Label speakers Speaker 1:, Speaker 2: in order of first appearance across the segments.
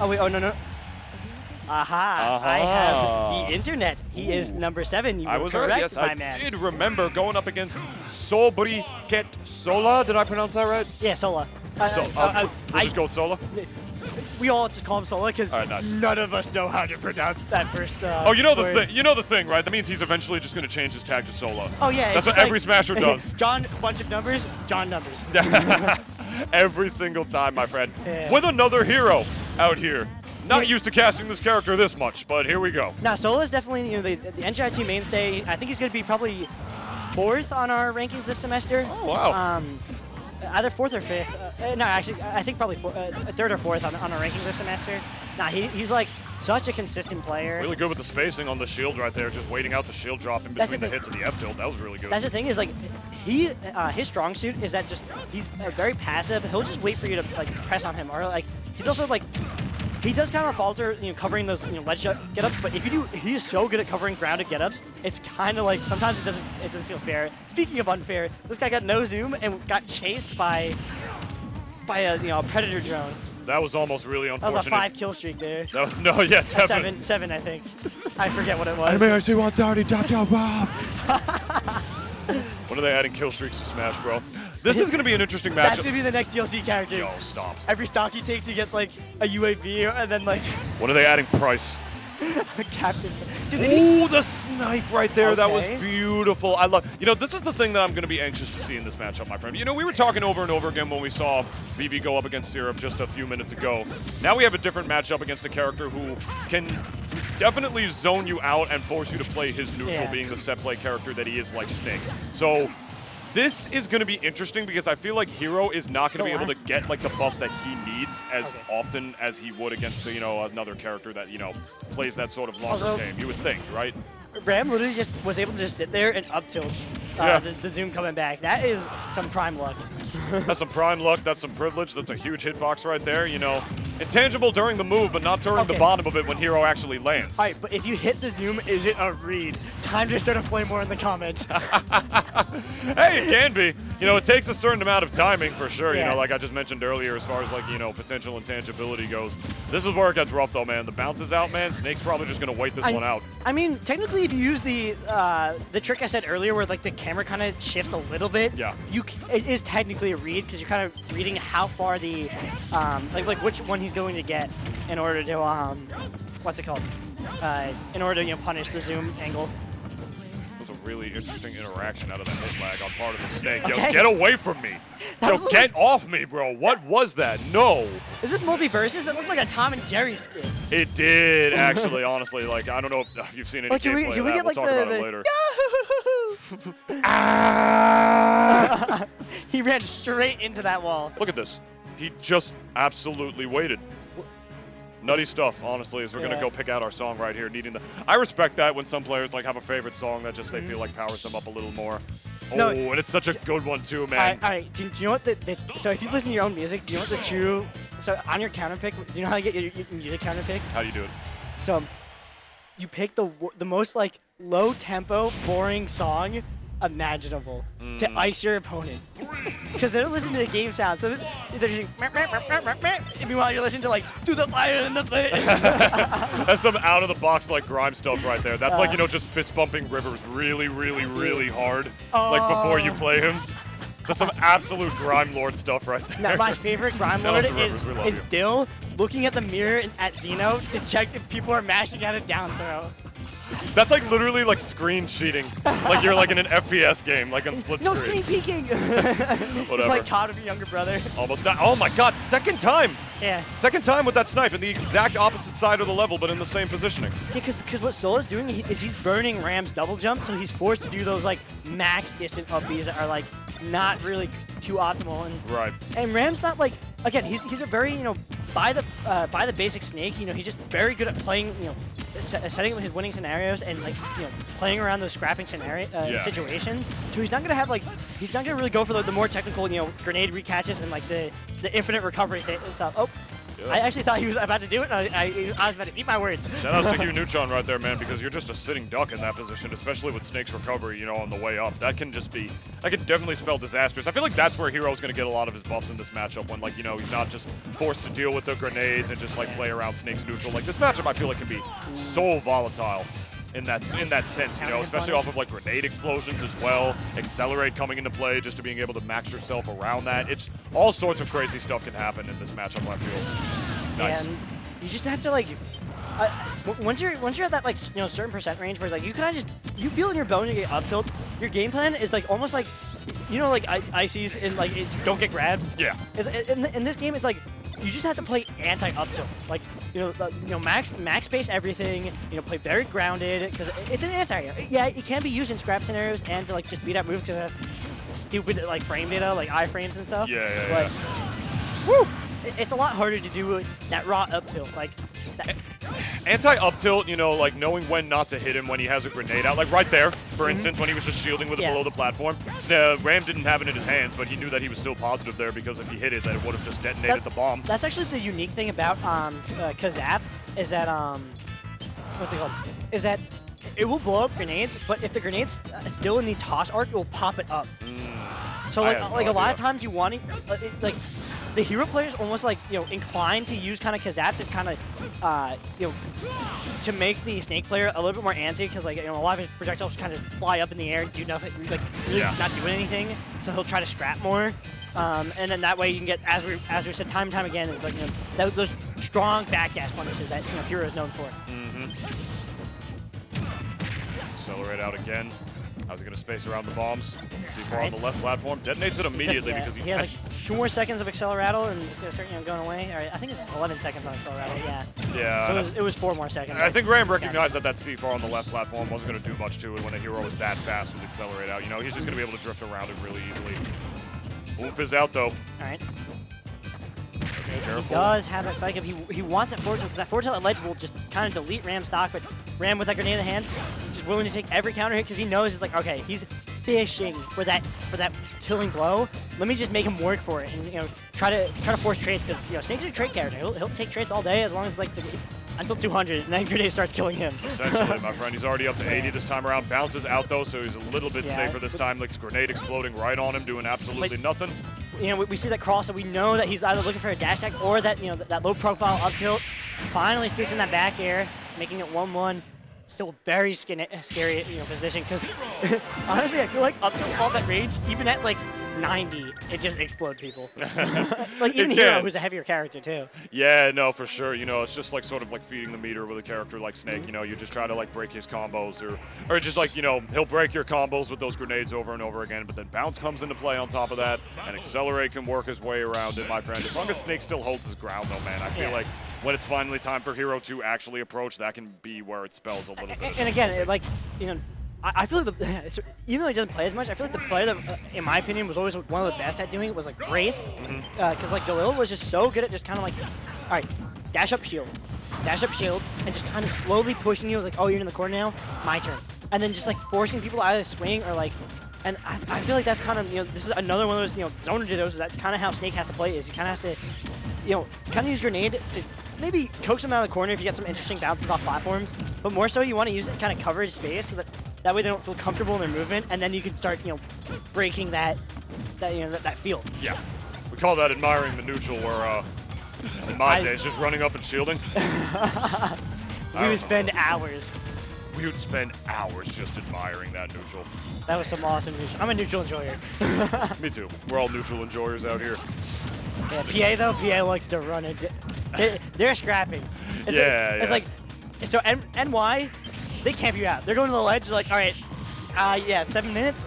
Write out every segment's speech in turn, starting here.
Speaker 1: Oh wait, oh no no. Aha! I have the internet. He is number 7. You were correct,
Speaker 2: yes,
Speaker 1: my
Speaker 2: I
Speaker 1: man.
Speaker 2: did remember going up against Sobriquet Sola. Did I pronounce that right?
Speaker 1: Yeah, Sola.
Speaker 2: We'll just go with Sola.
Speaker 1: We all just call him Sola because
Speaker 2: nice.
Speaker 1: none of us know how to pronounce that first.
Speaker 2: Oh, you know the
Speaker 1: word.
Speaker 2: thing. You know the thing, right? That means he's eventually just going to change his tag to Sola.
Speaker 1: Oh yeah,
Speaker 2: that's what every Smasher does.
Speaker 1: John, bunch of numbers. John numbers.
Speaker 2: Every single time, my friend.
Speaker 1: Yeah.
Speaker 2: With another hero out here. Not used to casting this character this much, but here we go.
Speaker 1: Now, Sola is definitely the NGIT mainstay. I think he's going to be probably 4th on our rankings this semester.
Speaker 2: Oh, wow.
Speaker 1: Either 4th or 5th. No, actually, I think probably 3rd or 4th on our rankings this semester. Nah, he's like such a consistent player.
Speaker 2: Really good with the spacing on the shield right there, just waiting out the shield drop in between the hits of the F tilt. That was really good.
Speaker 1: That's the thing is like his strong suit is that just he's very passive. He'll just wait for you to like press on him, or like he's also like. He does kind of falter, covering those ledge get-ups, but if you do, he is so good at covering grounded get-ups. It's kind of like sometimes it doesn't feel fair. Speaking of unfair, this guy got no zoom and got chased by a predator drone.
Speaker 2: That was almost really unfortunate.
Speaker 1: That was a 5 kill streak there.
Speaker 2: That was definitely.
Speaker 1: Seven, I think. I forget what it was.
Speaker 2: I see 130. Cha Bob. When are they adding kill streaks to Smash, bro? This is going to be an interesting matchup.
Speaker 1: That's going to be the next DLC character.
Speaker 2: Yo, stop.
Speaker 1: Every stock he takes, he gets like a UAV and then like.
Speaker 2: When are they adding Price?
Speaker 1: Captain.
Speaker 2: Ooh, the snipe right there.
Speaker 1: Okay.
Speaker 2: That was beautiful. I love. This is the thing that I'm going to be anxious to see in this matchup, my friend. We were talking over and over again when we saw Vivi go up against Syrup just a few minutes ago. Now we have a different matchup against a character who can definitely zone you out and force you to play his neutral, being the set play character that he is like Sting. So this is going to be interesting because I feel like Hero is not going to be able to get like the buffs that he needs as often as he would against another character that plays that sort of longer game. You would think, right?
Speaker 1: Ram literally just was able to just sit there and up tilt the zoom coming back. That is some prime luck.
Speaker 2: That's some prime luck. That's some privilege. That's a huge hitbox right there. Intangible during the move, but not during the bottom of it when Hero actually lands.
Speaker 1: All right, but if you hit the zoom, is it a read? Time to start a flame war in the comments.
Speaker 2: Hey, it can be. It takes a certain amount of timing for sure. Like I just mentioned earlier, as far as like potential intangibility goes. This is where it gets rough though, man. The bounces out, man. Snake's probably just gonna wait this one out.
Speaker 1: I mean, technically, if you use the trick I said earlier, where like the camera kind of shifts a little bit, it is technically a read because you're kind of reading how far the like which one he's going to get in order to what's it called? In order to punish the zoom angle.
Speaker 2: That was a really interesting interaction out of the hit lag on part of the Snake. Yo, get away from me! Yo, get off me, bro! What was that? No!
Speaker 1: Is this multiverses? It looked like a Tom and Jerry skit.
Speaker 2: It did, actually, honestly. Like, I don't know if you've seen any gameplay of that.
Speaker 1: We'll
Speaker 2: talk about it later.
Speaker 1: He ran straight into that wall.
Speaker 2: Look at this. He just absolutely waited. Nutty stuff, honestly, as we're going to go pick out our song right here. I respect that when some players like have a favorite song that just they feel like powers them up a little more. Oh, and it's such a good one too, man.
Speaker 1: All right. Do you know what so if you listen to your own music, do you know what the true, so on your counter pick, do you know how you get your music counter pick?
Speaker 2: How do you do it?
Speaker 1: So you pick the most like low tempo, boring song imaginable to ice your opponent. Because they're listening to the game sound, so they're just and meanwhile you're listening to like through the fire and the flame.
Speaker 2: That's some out of the box like grime stuff right there. That's like just fist bumping Rivers really, really, really hard, like before you play him. That's some absolute grime lord stuff right there.
Speaker 1: Now, my favorite grime lord is Dill looking at the mirror at Xeno to check if people are mashing at a down throw.
Speaker 2: That's like literally like screen cheating. Like you're like in an FPS game, like on split screen.
Speaker 1: No screen peeking!
Speaker 2: Whatever.
Speaker 1: It's like COD with your younger brother.
Speaker 2: Almost done. Oh my god, second time!
Speaker 1: Yeah.
Speaker 2: Second time with that snipe in the exact opposite side of the level, but in the same positioning.
Speaker 1: Yeah, because what Sola's doing is he's burning Ram's double jump, so he's forced to do those like max distance up Bs that are like not really too optimal. And Ram's not like, again, he's a very, by the basic Snake, he's just very good at playing, setting up his winning scenarios and like playing around those scrapping situations. So he's not gonna have like he's not gonna really go for the more technical grenade recatches and like the infinite recovery stuff. Oh,
Speaker 2: Yeah.
Speaker 1: I actually thought he was about to do it, and I was about to eat my words.
Speaker 2: Shout outs to Hugh Neutron right there, man, because you're just a sitting duck in that position, especially with Snake's recovery, you know, on the way up. That can definitely spell disastrous. I feel like that's where Hero's going to get a lot of his buffs in this matchup when, like, you know, he's not just forced to deal with the grenades and just, like, play around Snake's neutral. Like, this matchup, I feel like, can be so volatile. In that sense, you know, especially off of like grenade explosions as well, Accelerate coming into play just to being able to max yourself around that. It's all sorts of crazy stuff can happen in this matchup, I feel. Nice.
Speaker 1: And you just have to like, once you're at that like certain percent range where like you kind of you feel in your bones you get up tilt. Your game plan is like almost like, you know, like ICs in like don't get grabbed.
Speaker 2: Yeah.
Speaker 1: In this game, it's like you just have to play anti-up tilt. Like, you know, max space everything. You know, play very grounded because it's an anti. Yeah, it can be used in scrap scenarios and to like just beat up moves because it has stupid like frame data, like iframes and stuff.
Speaker 2: Yeah.
Speaker 1: Woo! It's a lot harder to do with that raw up tilt. Like
Speaker 2: anti-up tilt, you know, like knowing when not to hit him when he has a grenade out. Like right there, for instance, when he was just shielding with it below the platform. Ram didn't have it in his hands, but he knew that he was still positive there because if he hit it, that it would have just detonated the bomb.
Speaker 1: That's actually the unique thing about Kazap is that what's it called? Is that it will blow up grenades, but if the grenade's still in the toss arc, it will pop it up. So like a lot of times you want to like. The hero player is almost like, you know, inclined to use kind of Kazap to kind of, you know, to make the Snake player a little bit more antsy because, like, you know, a lot of his projectiles kind of fly up in the air and do nothing, like, really not doing anything. So he'll try to scrap more, and then that way you can get, as we said time and time again, is like, you know, those strong backdash punishes that, you know, hero is known for.
Speaker 2: Accelerate out again. How's he going to space around the bombs? C4 on the left platform. Detonates it immediately because
Speaker 1: he has like 2 more seconds of Acceleratle and it's going to start, you know, going away. All right, I think it's 11 seconds on Acceleratle,
Speaker 2: Yeah.
Speaker 1: So it was 4 more seconds.
Speaker 2: I think Ram recognized that C4 on the left platform wasn't going to do much to it when a hero was that fast with Accelerate out. You know, he's just going to be able to drift around it really easily. Oomph is out, though.
Speaker 1: All right. He does have that psych. He wants that forward tilt because that forward tilt at ledge will just kind of delete Ram's stock, but Ram with that grenade in the hand, just willing to take every counter hit because he knows it's like, okay, he's fishing for that killing blow. Let me just make him work for it and, you know, try to force trades because, you know, Snake's a trade character. He'll take trades all day as long as like until 200, and then grenade starts killing him.
Speaker 2: Essentially, my friend, he's already up to 80 this time around. Bounces out though, so he's a little bit safer this time. Like grenade exploding right on him, doing absolutely nothing.
Speaker 1: You know, we see that cross, so we know that he's either looking for a dash attack or that, you know, that low profile up tilt. Finally sticks in that back air, making it 1-1. Still very scary, you know, position because honestly, I feel like up to all that range, even at like 90, it just explodes people. Like even Hero, who's a heavier character too.
Speaker 2: Yeah, no, for sure. You know, it's just like sort of like feeding the meter with a character like Snake. You know, you just try to like break his combos or just like, you know, he'll break your combos with those grenades over and over again. But then Bounce comes into play on top of that, and Accelerate can work his way around it, my friend. As long as Snake still holds his ground, though, man, I feel like when it's finally time for Hero to actually approach, that can be where it spells a little bit.
Speaker 1: And again, like, you know, I feel like even though he doesn't play as much, I feel like the player that, in my opinion, was always one of the best at doing it was like Wraith, because like Jalil was just so good at just kind of like, all right, dash up shield, and just kind of slowly pushing you like, oh, you're in the corner now, my turn, and then just like forcing people to either swing or like. And I feel like that's kind of, you know, this is another one of those, you know, zone dittos. That's kind of how Snake has to play. Is he kind of has to, you know, kind of use grenade to maybe coax him out of the corner if you get some interesting bounces off platforms. But more so, you want to use it to kind of cover his space so that way they don't feel comfortable in their movement, and then you can start, you know, breaking that field.
Speaker 2: Yeah, we call that admiring the neutral, or in my days, just running up and shielding.
Speaker 1: We would spend hours.
Speaker 2: We would spend hours just admiring that neutral.
Speaker 1: That was some awesome neutral. I'm a neutral enjoyer.
Speaker 2: Me too. We're all neutral enjoyers out here.
Speaker 1: Yeah, PA though, PA likes to run it. They're scrapping. It's like, so NY, they camp you out. They're going to the ledge, like, all right, 7 minutes.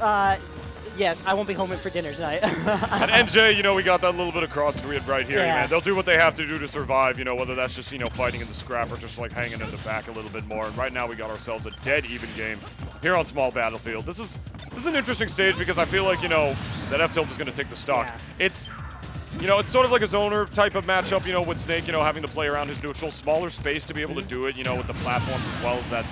Speaker 1: Yes, I won't be home for dinner tonight.
Speaker 2: And NJ, you know, we got that little bit of cross grid right here, man. They'll do what they have to do to survive, you know, whether that's just, you know, fighting in the scrap or just like hanging in the back a little bit more. And right now we got ourselves a dead even game here on Small Battlefield. This is an interesting stage because I feel like, you know, that F-Tilt is going to take the stock.
Speaker 1: Yeah.
Speaker 2: You know, it's sort of like a zoner type of matchup, you know, with Snake, you know, having to play around his neutral, smaller space to be able to do it, you know, with the platforms as well as that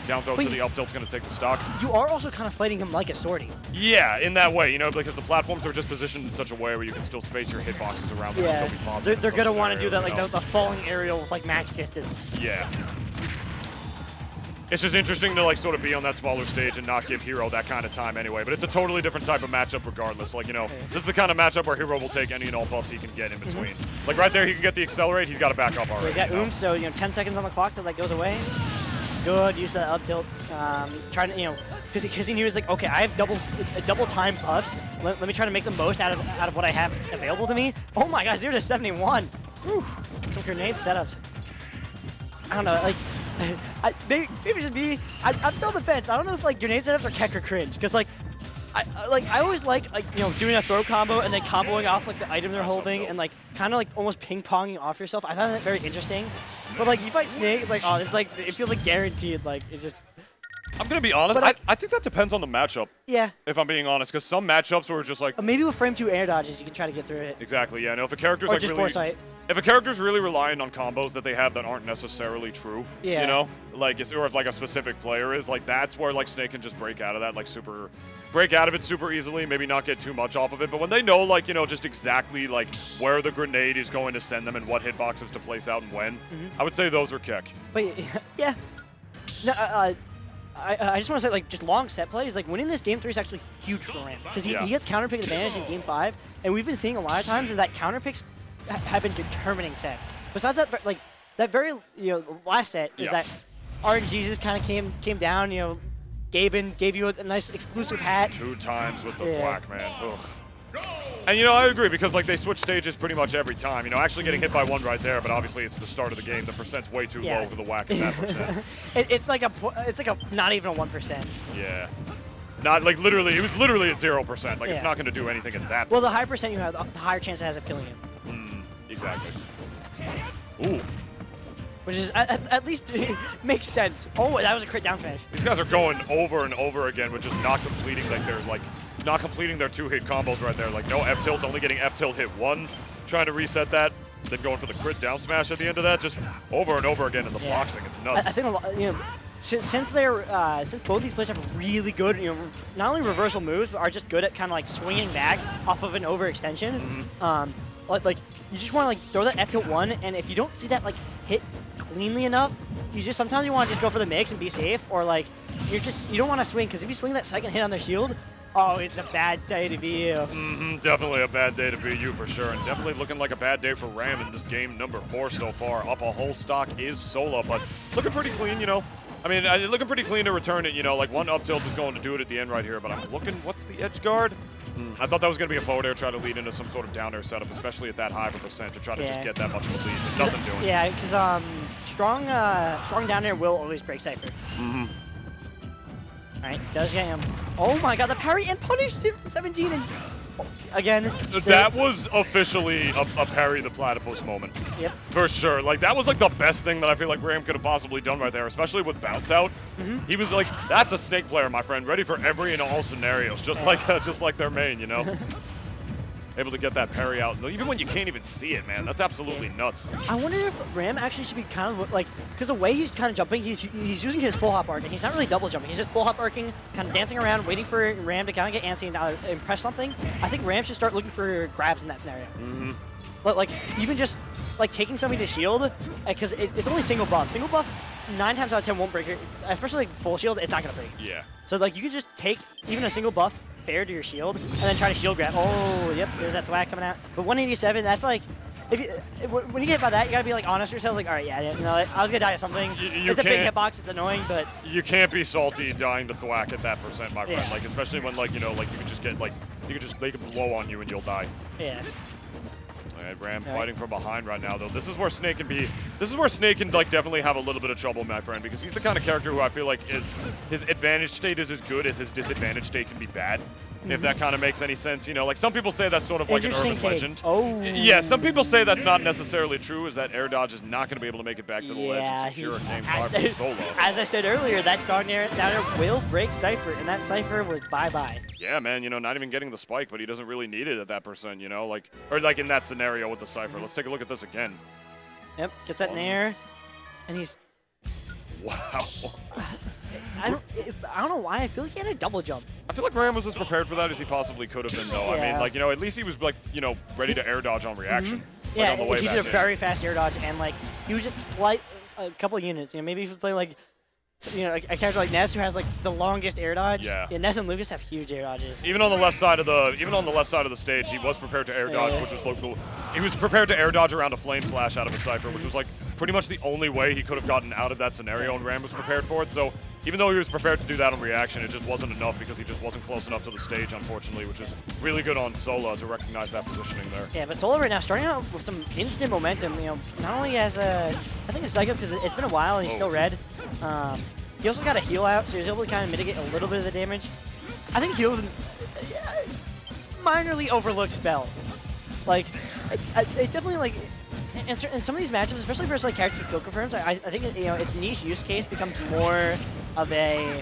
Speaker 2: down throw to the up tilt's going to take the stock.
Speaker 1: You are also kind of fighting him like a swordy.
Speaker 2: Yeah, in that way, you know, because the platforms are just positioned in such a way where you can still space your hitboxes around them and still be positive.
Speaker 1: They're going to want to do that, like the falling aerial with like max distance.
Speaker 2: Yeah. It's just interesting to like sort of be on that smaller stage and not give Hero that kind of time anyway. But it's a totally different type of matchup regardless. Like, you know, this is the kind of matchup where Hero will take any and all buffs he can get in between. Like right there, he can get the accelerate. He's got to back up already.
Speaker 1: He's got so, you know, 10 seconds on the clock till that goes away. Good use of that up tilt. Trying to, you know, because he knew he was like, okay, I have double time buffs. Let me try to make the most out of what I have available to me. Oh my gosh, they're to 71. Whew. Some grenade setups. I don't know, like. Maybe just me. I'm still on the fence. I don't know if like grenade setups are keck or cringe, because like I always like you know, doing a throw combo and then comboing off like the item they're holding and like kind of like almost ping ponging off yourself. I thought that very interesting. But like you fight Snake, it's like, oh, it's like it feels like guaranteed. Like it's just.
Speaker 2: I'm going to be honest, I think that depends on the matchup.
Speaker 1: Yeah.
Speaker 2: If I'm being honest, because some matchups were just like...
Speaker 1: Maybe with frame 2 air dodges, you can try to get through it.
Speaker 2: Exactly, yeah. No, if a character's
Speaker 1: or
Speaker 2: like
Speaker 1: just
Speaker 2: really...
Speaker 1: foresight.
Speaker 2: If a character's really relying on combos that they have that aren't necessarily true, you know? Like, or if like a specific player is, like that's where like Snake can just break out of that, like break out of it super easily, maybe not get too much off of it. But when they know, like, you know, just exactly like where the grenade is going to send them and what hitboxes to place out and when, I would say those are kick.
Speaker 1: But yeah. No, I just want to say, like, just long set plays, like, winning this Game 3 is actually huge for Ram. Because he gets counter pick advantage in Game 5, and we've been seeing a lot of times that counter picks have been determining sets. Besides that, like, that very, you know, last set is that RNGesus kind of came down, you know, Gaben gave you a nice exclusive hat.
Speaker 2: 2 times with the whack, man. Ugh. And, you know, I agree, because, like, they switch stages pretty much every time. You know, actually getting hit by one right there, but obviously it's the start of the game. The percent's way too low for the whack at that percent.
Speaker 1: it's like a not even a 1%.
Speaker 2: Yeah. Not, like, literally, it was literally at 0%. Like, it's not going to do anything at that.
Speaker 1: Well, the higher percent you have, the higher chance it has of killing him.
Speaker 2: Exactly. Ooh.
Speaker 1: Which is, at least, makes sense. Oh, that was a crit down smash.
Speaker 2: These guys are going over and over again with just not completing, like, not completing their 2-hit combos right there. Like, no F-tilt, only getting F-tilt hit 1, trying to reset that, then going for the crit down smash at the end of that, just over and over again in the boxing. It's nuts.
Speaker 1: I think, a lot, you know, since both these players have really good, you know, not only reversal moves, but are just good at kind of like swinging back off of an overextension. Like you just want to like throw that F-tilt 1, and if you don't see that like hit cleanly enough, sometimes you want to just go for the mix and be safe, or like you don't want to swing, because if you swing that second hit on their shield, oh, it's a bad day to be you.
Speaker 2: Definitely a bad day to be you for sure, and definitely looking like a bad day for Ram in this game number 4 so far. Up a whole stock is Sola, but looking pretty clean, you know. I mean, looking pretty clean to return it, you know. Like, one up tilt is going to do it at the end right here, but I'm looking, what's the edge guard? I thought that was going to be a forward air, try to lead into some sort of down air setup, especially at that high of a percent, to try to just get that much of a lead, but nothing doing.
Speaker 1: Yeah, because strong down air will always break Cypher. Alright, does get him. Oh my god, the parry and punish 17 and again.
Speaker 2: That was officially a parry the platypus moment.
Speaker 1: Yep.
Speaker 2: For sure. Like, that was like the best thing that I feel like Ram could have possibly done right there, especially with bounce out. He was like, that's a Snake player, my friend, ready for every and all scenarios, just like their main, you know. Able to get that parry out, even when you can't even see it, man. That's absolutely nuts.
Speaker 1: I wonder if Ram actually should be kind of like, because the way he's kind of jumping, he's using his full hop arc, and he's not really double jumping. He's just full hop arcing, kind of dancing around, waiting for Ram to kind of get antsy and impress something. I think Ram should start looking for grabs in that scenario. But like, even just like taking somebody to shield, because it's only single buff. Single buff, 9 times out of 10 won't break it, especially like full shield. It's not gonna break.
Speaker 2: Yeah.
Speaker 1: So like, you can just take even a single buff fair to your shield, and then try to shield grab. Oh, yep, there's that thwack coming out. But 187, that's like, when you get hit by that, you gotta be like honest with yourself, like, all right, yeah, you know, I was gonna die at something. It's a big hitbox, it's annoying, but
Speaker 2: you can't be salty dying to thwack at that percent, my friend. Like, especially when, like, you know, like, you can just get, like, they can blow on you and you'll die.
Speaker 1: Yeah.
Speaker 2: All right, Ram fighting from behind right now, though. This is where Snake can be. This is where Snake can, like, definitely have a little bit of trouble, my friend, because he's the kind of character who I feel like his advantage state is as good as his disadvantage state can be bad. if that kind of makes any sense. You know, like some people say that's sort of like an urban legend.
Speaker 1: Oh.
Speaker 2: Yeah, some people say that's not necessarily true, is that air dodge is not going to be able to make it back to the ledge and secure a game 5 for Sola.
Speaker 1: As I said earlier, that down air will break Cypher, and that Cypher was bye-bye.
Speaker 2: Yeah, man, you know, not even getting the spike, but he doesn't really need it at that percent, you know, like, or like in that scenario with the Cypher. Let's take a look at this again.
Speaker 1: Yep, gets that nair, and he's...
Speaker 2: Wow.
Speaker 1: I don't know why. I feel like he had a double jump.
Speaker 2: I feel like Ram was as prepared for that as he possibly could have been, though.
Speaker 1: Yeah.
Speaker 2: I mean, like, you know, at least he was, like, you know, ready to air dodge on reaction. Like,
Speaker 1: Yeah,
Speaker 2: on the way
Speaker 1: he
Speaker 2: back
Speaker 1: did a
Speaker 2: in.
Speaker 1: very fast air dodge, and, like, he was just a couple of units. You know, maybe if you play, like, you know, a character like Ness who has, like, the longest air dodge.
Speaker 2: Yeah.
Speaker 1: Ness and Lucas have huge air dodges.
Speaker 2: Even on the left side of the stage, he was prepared to air dodge, which was local. He was prepared to air dodge around a flame slash out of a Cypher, which was like pretty much the only way he could have gotten out of that scenario, and Ram was prepared for it. So even though he was prepared to do that on reaction, it just wasn't enough because he just wasn't close enough to the stage, unfortunately, which is really good on Sola to recognize that positioning there.
Speaker 1: Yeah, but Sola right now starting out with some instant momentum. You know, not only as I think it's psycho because it's been a while and he's still red. He also got a heal out, so he was able to kind of mitigate a little bit of the damage. I think heal's a minorly overlooked spell. Like, it definitely, like, in some of these matchups, especially versus like characters with kill confirms, I think you know its niche use case becomes more of a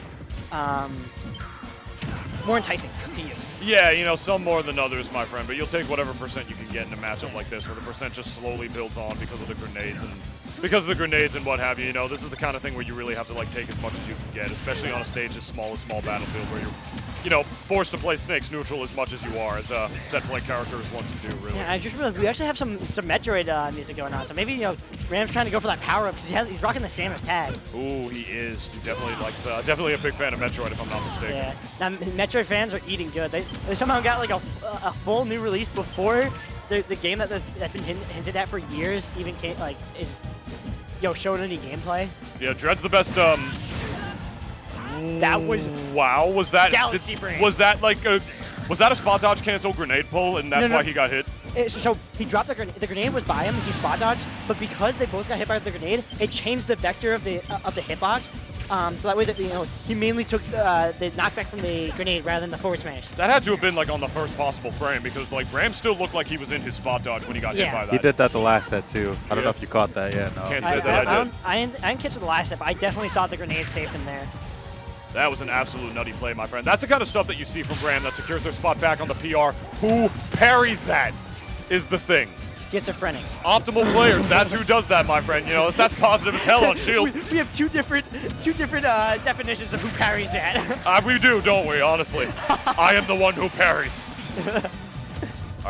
Speaker 1: more enticing to you.
Speaker 2: Yeah, you know, some more than others, my friend, but you'll take whatever percent you can get in a matchup like this, where the percent just slowly builds on because of the grenades and what have you. You know, this is the kind of thing where you really have to like take as much as you can get, especially on a stage as small Battlefield, where you're, you know, forced to play Snake's neutral as much as you are, as a set play character is wants to do, really.
Speaker 1: Yeah, I just realized we actually have some Metroid music going on, so maybe, you know, Ram's trying to go for that power up because he's rocking the Samus tag.
Speaker 2: Ooh, he is. He definitely likes, definitely a big fan of Metroid, if I'm not mistaken.
Speaker 1: Yeah. Now Metroid fans are eating good. They somehow got like a full new release before the game that's been hinted at for years even came, like is showed any gameplay.
Speaker 2: Yeah, Dread's the best.
Speaker 1: That was
Speaker 2: wow. Was that
Speaker 1: Galaxy Brain?
Speaker 2: Was that like was that a spot dodge cancel grenade pull and that's why he got hit?
Speaker 1: So he dropped the grenade. The grenade was by him. He spot dodged, but because they both got hit by the grenade, it changed the vector of the hitbox. So that way that he mainly took the knockback from the grenade rather than the forward smash.
Speaker 2: That had to have been like on the first possible frame because like Ram still looked like he was in his spot dodge when he got hit by that.
Speaker 3: He did that the last set too. I don't know if you caught that. Yeah, no.
Speaker 2: Can't say that I did.
Speaker 1: I didn't catch it the last set, but I definitely saw the grenade saved him there.
Speaker 2: That was an absolute nutty play, my friend. That's the kind of stuff that you see from Ram that secures their spot back on the PR. Who parries that is the thing.
Speaker 1: Schizophrenics.
Speaker 2: Optimal players, that's who does that, my friend. You know, that's positive as hell on Shield.
Speaker 1: We have two different definitions of who parries that.
Speaker 2: We do, don't we, honestly? I am the one who parries.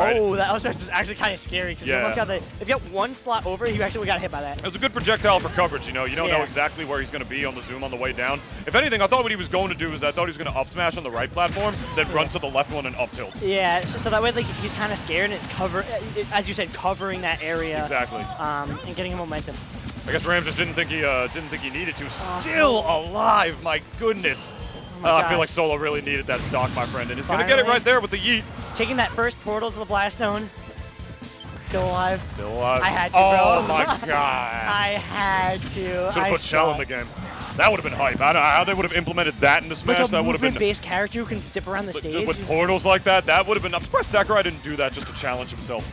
Speaker 1: Oh, that was actually kind of scary because he almost got if you got one slot over, he actually got hit by that.
Speaker 2: It was a good projectile for coverage, you know. You don't know exactly where he's going to be on the zoom on the way down. If anything, I thought what he was going to do is I thought he was going to up smash on the right platform, then run to the left one and up tilt.
Speaker 1: Yeah, so that way like he's kind of scared and it's as you said, covering that area.
Speaker 2: Exactly.
Speaker 1: And getting momentum.
Speaker 2: I guess Ram just didn't think he needed to. Still alive, my goodness. I feel like Sola really needed that stock, my friend, and he's going to get it right there with the yeet.
Speaker 1: Taking that first portal to the blast zone. Still alive.
Speaker 2: Still alive.
Speaker 1: I had to, bro.
Speaker 2: Oh, my God.
Speaker 1: I had to.
Speaker 2: Should have put Shell in the game. That would have been hype. I don't know how they would have implemented that in the Smash.
Speaker 1: Like
Speaker 2: that would have been
Speaker 1: base character who can zip around the stage.
Speaker 2: With portals like that, that would have been. I'm surprised Sakurai didn't do that just to challenge himself.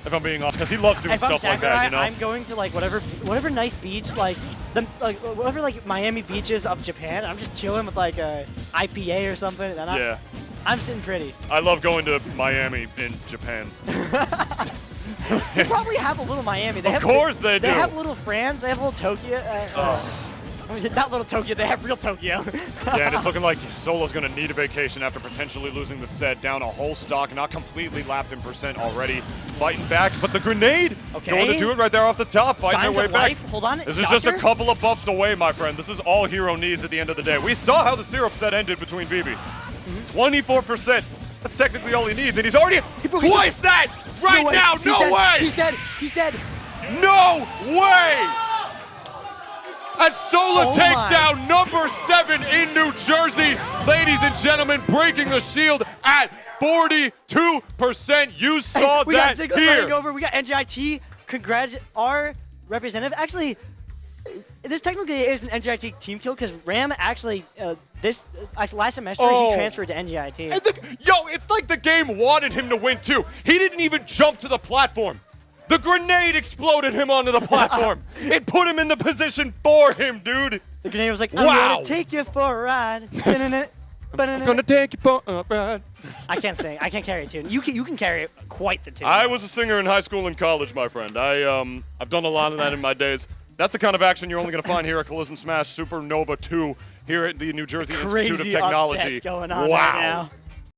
Speaker 2: If I'm being honest, because he loves doing stuff like that, you know.
Speaker 1: I'm going to like whatever nice beach, whatever like Miami beaches of Japan. I'm just chilling with like a IPA or something, and I'm sitting pretty.
Speaker 2: I love going to Miami in Japan.
Speaker 1: They probably have a little Miami.
Speaker 2: Of course they do.
Speaker 1: They have little France. They have a little Tokyo. Not little Tokyo. They have real Tokyo.
Speaker 2: Yeah, and it's looking like Sola's going to need a vacation after potentially losing the set. Down a whole stock, not completely lapped in percent already. Fighting back, but the grenade going to do it right there off the top. Fighting their way back.
Speaker 1: Hold on.
Speaker 2: This is just a couple of buffs away, my friend. This is all Hero needs at the end of the day. We saw how the syrup set ended between BB. 24%. That's technically all he needs, and he's already twice that right now. No way!
Speaker 1: He's dead. He's dead.
Speaker 2: No way! And Sola takes down number 7 in New Jersey. Ladies and gentlemen, breaking the shield at 42%. You saw
Speaker 1: we
Speaker 2: that
Speaker 1: got Ziggler
Speaker 2: here.
Speaker 1: running over. We got NJIT. Our representative. Actually, this technically is an NGIT team kill because Ram actually last semester he transferred to NGIT.
Speaker 2: And it's like the game wanted him to win too. He didn't even jump to the platform. The grenade exploded him onto the platform. It put him in the position for him, dude.
Speaker 1: The grenade was like, I'm gonna take you for a ride.
Speaker 2: I'm gonna take you for a ride.
Speaker 1: I can't sing. I can't carry a tune. You can carry quite the tune.
Speaker 2: I was a singer in high school and college, my friend. I've done a lot of that in my days. That's the kind of action you're only going to find here at Collision Smash Supernova 2 here at the New Jersey Institute of Technology.
Speaker 1: Crazy upsets going on right now.